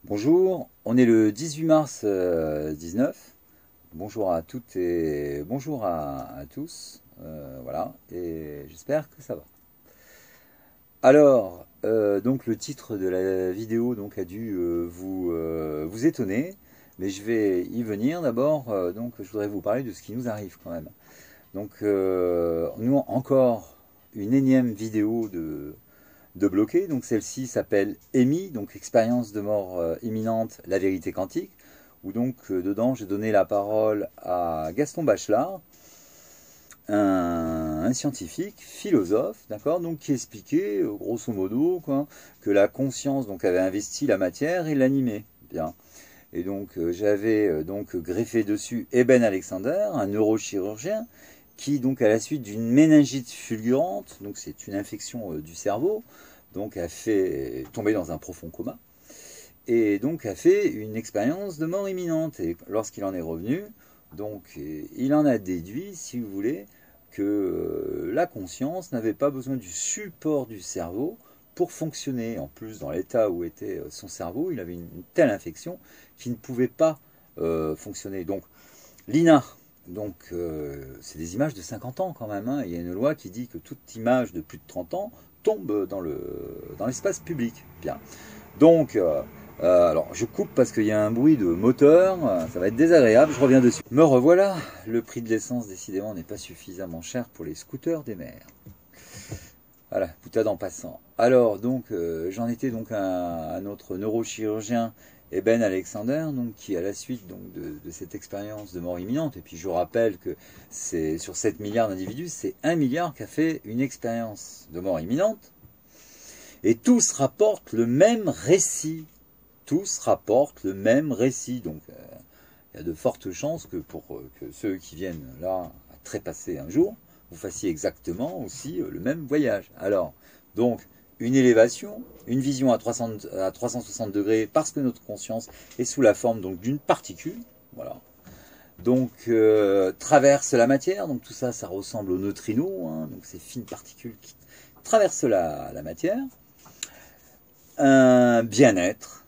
Bonjour, on est le 18 mars 19. Bonjour à toutes et bonjour à tous. Voilà, et j'espère que ça va. Alors, donc le titre de la vidéo donc a dû vous étonner, mais je vais y venir d'abord. Donc, je voudrais vous parler de ce qui nous arrive quand même. Donc, nous encore une énième vidéo de bloquer. Donc celle-ci s'appelle EMI, donc expérience de mort imminente, la vérité quantique, où donc dedans j'ai donné la parole à Gaston Bachelard, un scientifique, philosophe, d'accord, donc qui expliquait grosso modo quoi, que la conscience donc avait investi la matière et l'animait. Bien. Et donc j'avais donc greffé dessus Eben Alexander, un neurochirurgien, qui donc à la suite d'une méningite fulgurante, donc c'est une infection du cerveau, donc a fait tomber dans un profond coma, et donc a fait une expérience de mort imminente. Et lorsqu'il en est revenu, donc il en a déduit, si vous voulez, que la conscience n'avait pas besoin du support du cerveau pour fonctionner. En plus, dans l'état où était son cerveau, il avait une telle infection qu'il ne pouvait pas fonctionner. Donc, l'INA, donc c'est des images de 50 ans quand même. Hein. Il y a une loi qui dit que toute image de plus de 30 ans tombe dans l'espace public. Bien. Donc, alors je coupe parce qu'il y a un bruit de moteur, ça va être désagréable, je reviens dessus. Me revoilà, le prix de l'essence décidément n'est pas suffisamment cher pour les scooters des mers. Voilà, boutade en passant. Alors donc j'en étais donc à un autre neurochirurgien, Eben Alexander, donc qui à la suite donc de cette expérience de mort imminente, et puis je rappelle que c'est sur 7 milliards d'individus, c'est 1 milliard qui a fait une expérience de mort imminente, et tous rapportent le même récit. Tous rapportent le même récit. Donc il y a de fortes chances que pour que ceux qui viennent là à trépasser un jour, vous fassiez exactement aussi le même voyage. Alors, donc, une élévation, une vision à 360 degrés, parce que notre conscience est sous la forme donc d'une particule, voilà. Donc, traverse la matière, donc tout ça, ça ressemble aux neutrinos, hein, donc ces fines particules qui traversent la matière. Un bien-être,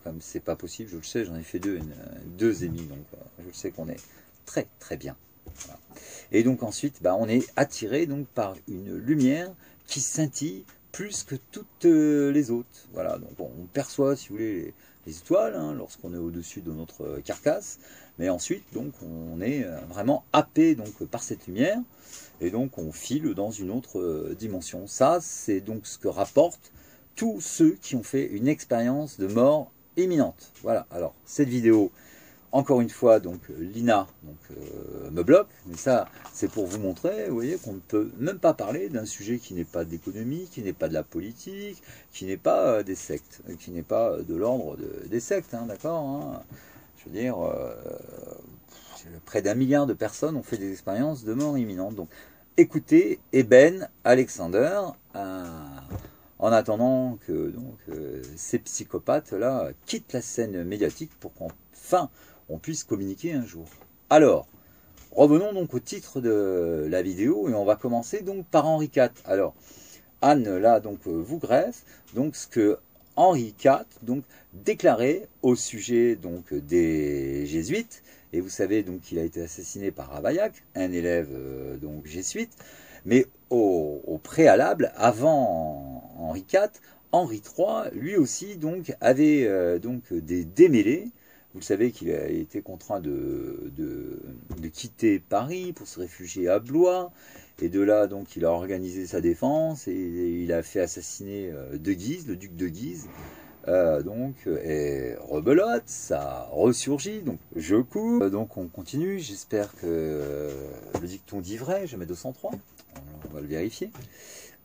comme c'est pas possible, je le sais, j'en ai fait deux émis, donc je le sais qu'on est très très bien. Voilà. Et donc ensuite, on est attiré donc par une lumière qui scintille plus que toutes les autres. Voilà, donc on perçoit, si vous voulez, les étoiles hein, lorsqu'on est au-dessus de notre carcasse, mais ensuite donc on est vraiment happé donc par cette lumière et donc on file dans une autre dimension. Ça, c'est donc ce que rapportent tous ceux qui ont fait une expérience de mort imminente. Voilà, alors cette vidéo, encore une fois, donc l'INA me bloque, mais ça c'est pour vous montrer, vous voyez, qu'on ne peut même pas parler d'un sujet qui n'est pas d'économie, qui n'est pas de la politique, qui n'est pas des sectes, qui n'est pas de l'ordre des sectes, hein, d'accord hein. Je veux dire, près d'1 milliard de personnes ont fait des expériences de mort imminente. Donc écoutez Eben Alexander, en attendant que donc, ces psychopathes-là quittent la scène médiatique pour qu'enfin on puisse communiquer un jour. Alors, revenons donc au titre de la vidéo et on va commencer donc par Henri IV. Alors, Anne là donc vous greffe donc ce que Henri IV donc déclarait au sujet donc des jésuites, et vous savez donc qu'il a été assassiné par Ravaillac, un élève donc jésuite, mais au préalable, avant Henri IV, Henri III lui aussi donc avait donc des démêlés. Vous savez qu'il a été contraint de quitter Paris pour se réfugier à Blois. Et de là, donc, il a organisé sa défense et il a fait assassiner De Guise, le duc de Guise. Et rebelote, ça ressurgit, donc je coupe. Donc on continue, j'espère que le dicton dit vrai, je mets 203, on va le vérifier.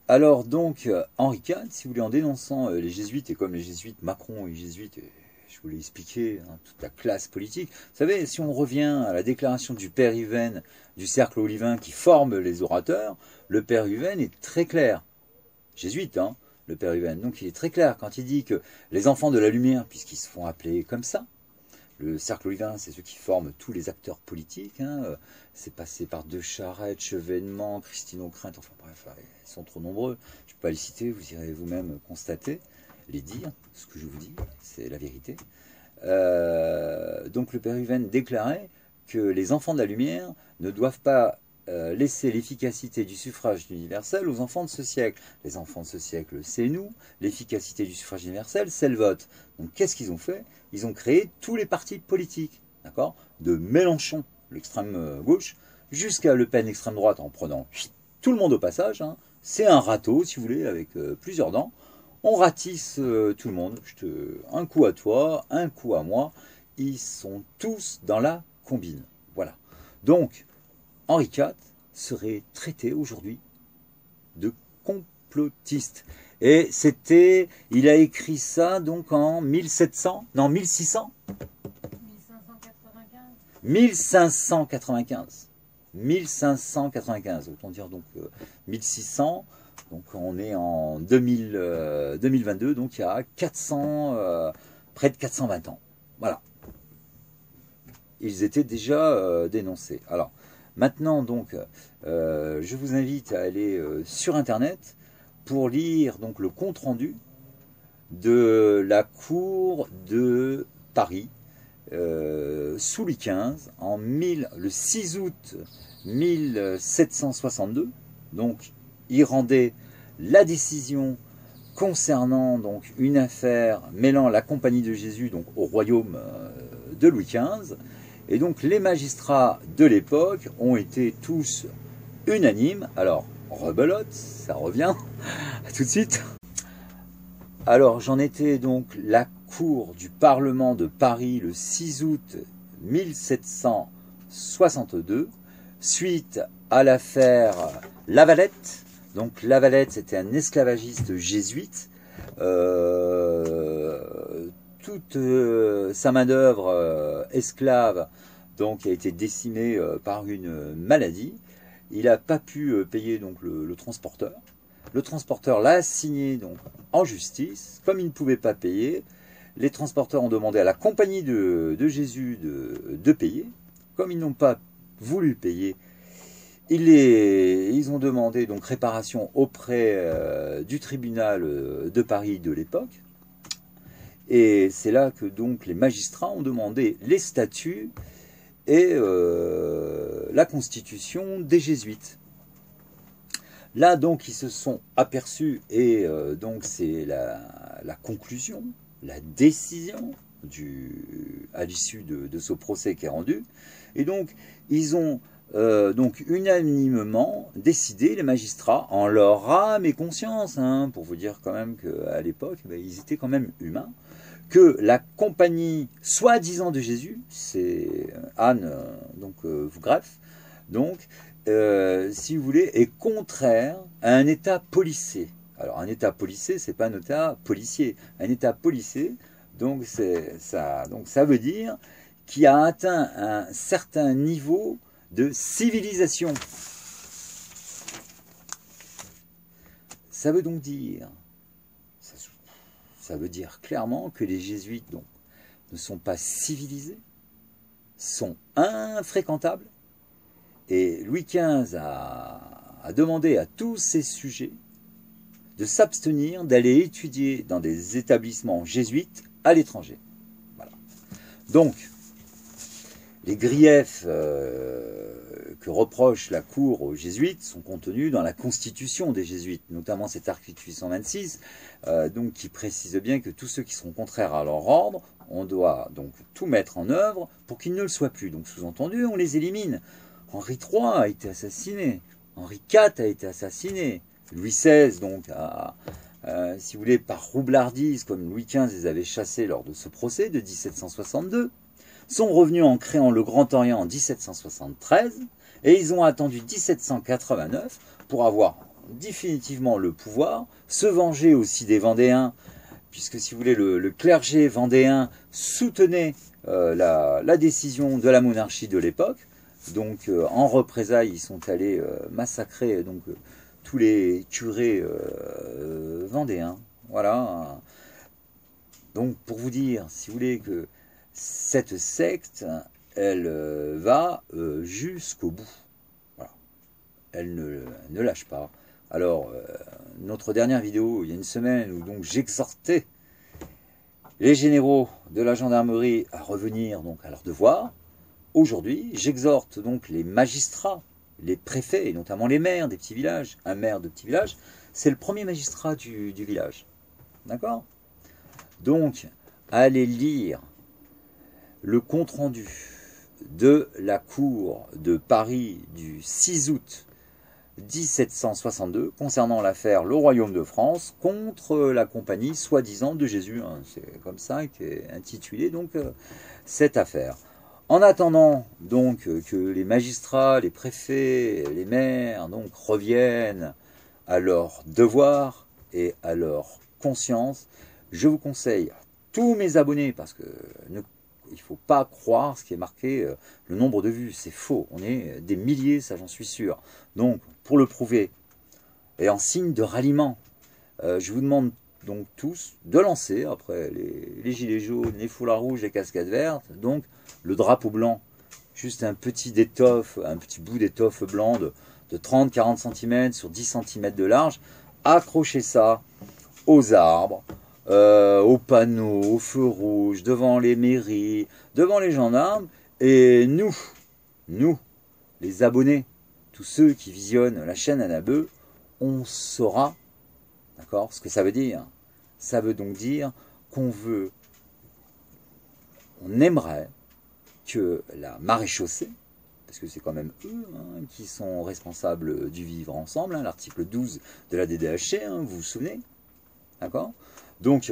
Alors donc, Henri IV, si vous voulez, en dénonçant les jésuites, et comme les jésuites, Macron et les jésuites, je vous l'ai expliqué, hein, toute la classe politique. Vous savez, si on revient à la déclaration du père Uven, du cercle olivain qui forme les orateurs, le père Uven est très clair. Jésuite, hein, le père Uven. Donc il est très clair quand il dit que les enfants de la lumière, puisqu'ils se font appeler comme ça, le cercle olivain, c'est ceux qui forment tous les acteurs politiques. Hein, c'est passé par De Charette, Chevènement, Christine O'Krent, enfin bref, ils sont trop nombreux. Je ne peux pas les citer, vous irez vous-même constater. les dire, ce que je vous dis, c'est la vérité. Donc le père Uven déclarait que les enfants de la lumière ne doivent pas laisser l'efficacité du suffrage universel aux enfants de ce siècle. Les enfants de ce siècle, c'est nous. L'efficacité du suffrage universel, c'est le vote. Donc qu'est-ce qu'ils ont fait? Ils ont créé tous les partis politiques, d'accord, de Mélenchon, l'extrême gauche, jusqu'à Le Pen, l'extrême droite, en prenant tout le monde au passage. Hein. C'est un râteau, si vous voulez, avec plusieurs dents. On ratisse tout le monde. Un coup à toi, un coup à moi. Ils sont tous dans la combine. Voilà. Donc, Henri IV serait traité aujourd'hui de complotiste. Et c'était, il a écrit ça donc en 1700, non 1600 1595. 1595, autant dire donc 1600. Donc on est en 2022, donc il y a 400, près de 420 ans. Voilà. Ils étaient déjà dénoncés. Alors, maintenant, donc, je vous invite à aller sur Internet pour lire donc, le compte-rendu de la cour de Paris sous Louis XV le 6 août 1762. Donc, il rendait la décision concernant donc, une affaire mêlant la Compagnie de Jésus donc, au royaume de Louis XV. Et donc les magistrats de l'époque ont été tous unanimes. Alors, rebelote, ça revient, à tout de suite. Alors, j'en étais donc la cour du Parlement de Paris le 6 août 1762, suite à l'affaire Lavalette. Donc Lavalette, c'était un esclavagiste jésuite. Toute sa main-d'œuvre esclave donc, a été décimée par une maladie. Il n'a pas pu payer donc, le transporteur. Le transporteur l'a assigné donc, en justice. Comme il ne pouvait pas payer, les transporteurs ont demandé à la compagnie de Jésus de payer. Comme ils n'ont pas voulu payer, ils ont demandé donc, réparation auprès du tribunal de Paris de l'époque. Et c'est là que donc les magistrats ont demandé les statuts et la constitution des jésuites. Là donc ils se sont aperçus et donc c'est la conclusion, la décision à l'issue de ce procès qui est rendu. Et donc ils ont donc unanimement décidé, les magistrats, en leur âme et conscience, hein, pour vous dire quand même qu'à l'époque, ils étaient quand même humains, que la compagnie soi-disant de Jésus, c'est Anne vous greffe, donc si vous voulez, est contraire à un état policé. Alors un état policé, c'est pas un état policier. Un état policé, donc ça veut dire qu'il a atteint un certain niveau de civilisation. Ça veut donc dire, ça veut dire clairement que les jésuites donc, ne sont pas civilisés, sont infréquentables. Et Louis XV a demandé à tous ces sujets de s'abstenir d'aller étudier dans des établissements jésuites à l'étranger. Voilà. Donc, les griefs que reproche la cour aux jésuites sont contenus dans la constitution des jésuites, notamment cet article 826, donc qui précise bien que tous ceux qui seront contraires à leur ordre, on doit donc tout mettre en œuvre pour qu'ils ne le soient plus. Donc sous-entendu, on les élimine. Henri III a été assassiné, Henri IV a été assassiné, Louis XVI, donc, si vous voulez, par roublardise, comme Louis XV les avait chassés lors de ce procès de 1762, sont revenus en créant le Grand Orient en 1773, et ils ont attendu 1789 pour avoir définitivement le pouvoir, se venger aussi des Vendéens, puisque si vous voulez, le clergé vendéen soutenait la décision de la monarchie de l'époque. Donc en représailles, ils sont allés massacrer tous les curés vendéens. Voilà. Donc pour vous dire, si vous voulez, que cette secte, elle va jusqu'au bout. Voilà. Elle ne lâche pas. Alors, notre dernière vidéo, il y a une semaine, où donc j'exhortais les généraux de la gendarmerie à revenir donc à leur devoir. Aujourd'hui, j'exhorte donc les magistrats, les préfets, et notamment les maires des petits villages. Un maire de petit village, c'est le premier magistrat du village. D'accord? Donc, allez lire le compte-rendu de la cour de Paris du 6 août 1762 concernant l'affaire Le Royaume de France contre la compagnie soi-disant de Jésus. Hein. C'est comme ça qu'est intitulée donc cette affaire. En attendant donc que les magistrats, les préfets, les maires donc reviennent à leurs devoirs et à leur conscience, je vous conseille à tous mes abonnés, parce que il ne faut pas croire ce qui est marqué, le nombre de vues, c'est faux. On est des milliers, ça j'en suis sûr. Donc, pour le prouver, et en signe de ralliement, je vous demande donc tous de lancer, après les gilets jaunes, les foulards rouges, les casquettes vertes, donc le drapeau blanc, juste un petit d'étoffe, un petit bout d'étoffe blanc de 30-40 cm sur 10 cm de large, accrochez ça aux arbres, aux panneaux, aux feux rouges, devant les mairies, devant les gendarmes, et nous, les abonnés, tous ceux qui visionnent la chaîne Anabeu, on saura, d'accord, ce que ça veut dire. Ça veut donc dire qu'on on aimerait que la maréchaussée, parce que c'est quand même eux qui sont responsables du vivre ensemble, l'article 12 de la DDHC, vous vous souvenez, d'accord? Donc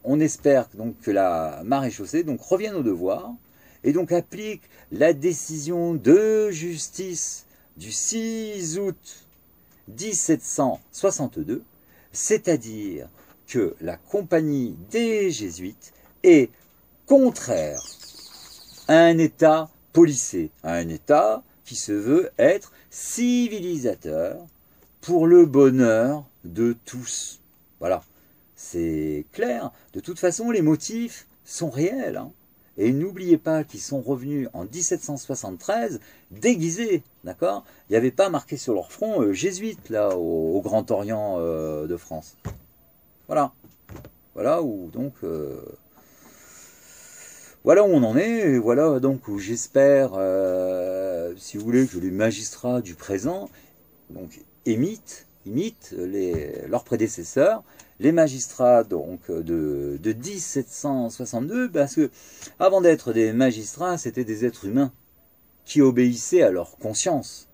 on espère donc que la maréchaussée donc revienne au devoir et donc applique la décision de justice du 6 août 1762, c'est-à-dire que la compagnie des Jésuites est contraire à un État policé, à un État qui se veut être civilisateur pour le bonheur de tous. Voilà, c'est clair. De toute façon, les motifs sont réels. Et n'oubliez pas qu'ils sont revenus en 1773 déguisés, d'accord? Il n'y avait pas marqué sur leur front jésuite, là, au Grand Orient de France. Voilà. Voilà où, donc... voilà où on en est, et voilà donc où j'espère, si vous voulez, que les magistrats du présent donc, imitent leurs prédécesseurs, les magistrats donc de 1762, parce que avant d'être des magistrats, c'était des êtres humains qui obéissaient à leur conscience.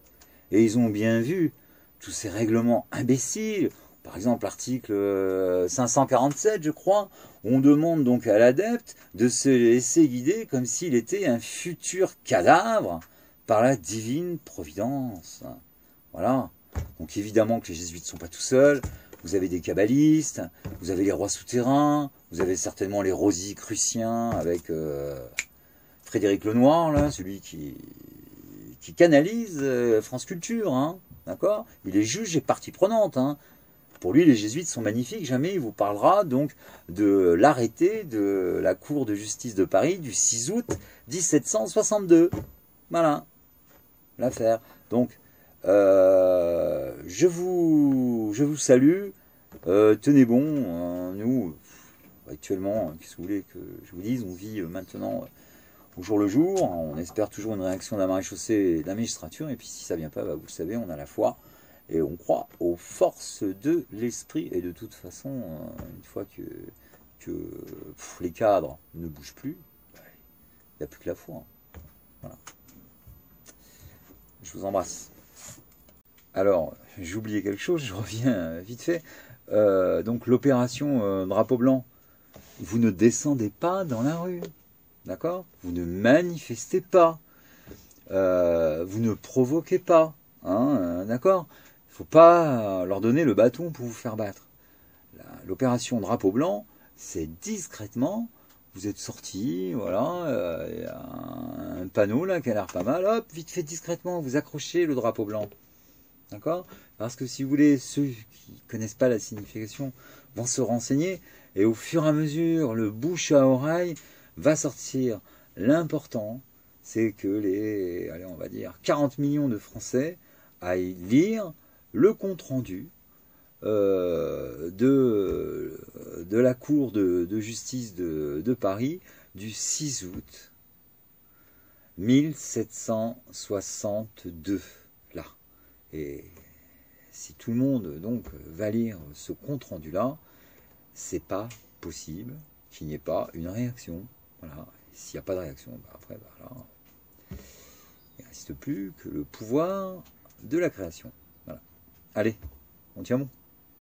Et ils ont bien vu tous ces règlements imbéciles. Par exemple, l'article 547, je crois, on demande donc à l'adepte de se laisser guider comme s'il était un futur cadavre par la divine providence. Voilà. Donc évidemment que les jésuites ne sont pas tout seuls. Vous avez des kabbalistes, vous avez les rois souterrains, vous avez certainement les rosicruciens avec Frédéric Lenoir, là, celui qui canalise France Culture. D'accord ? Il est juge et partie prenante. Pour lui, les jésuites sont magnifiques. Jamais il vous parlera donc de l'arrêté de la Cour de justice de Paris du 6 août 1762. Voilà l'affaire. Donc, je vous salue. Tenez bon. Nous, actuellement, qu'est-ce que vous voulez que je vous dise? On vit maintenant au jour le jour. On espère toujours une réaction de la maréchaussée et de la magistrature. Et puis, si ça ne vient pas, vous le savez, on a la foi. Et on croit aux forces de l'esprit. Et de toute façon, une fois que les cadres ne bougent plus, il n'y a plus que la foi. Voilà. Je vous embrasse. Alors, j'ai oublié quelque chose, je reviens vite fait. Donc l'opération drapeau blanc, vous ne descendez pas dans la rue. D'accord? Vous ne manifestez pas. Vous ne provoquez pas. D'accord? Il ne faut pas leur donner le bâton pour vous faire battre. L'opération drapeau blanc, c'est discrètement, vous êtes sortis, voilà, y a un panneau là qui a l'air pas mal, hop, vite fait discrètement, vous accrochez le drapeau blanc. D'accord? Parce que si vous voulez, ceux qui ne connaissent pas la signification vont se renseigner, et au fur et à mesure, le bouche à oreille va sortir. L'important, c'est que les, allez, on va dire, 40 millions de Français aillent lire le compte-rendu de la Cour de justice de Paris du 6 août 1762, là. Et si tout le monde donc va lire ce compte-rendu-là, c'est pas possible qu'il n'y ait pas une réaction. Voilà. S'il n'y a pas de réaction, bah après, voilà, il ne reste plus que le pouvoir de la création. Voilà. Allez, on tient bon.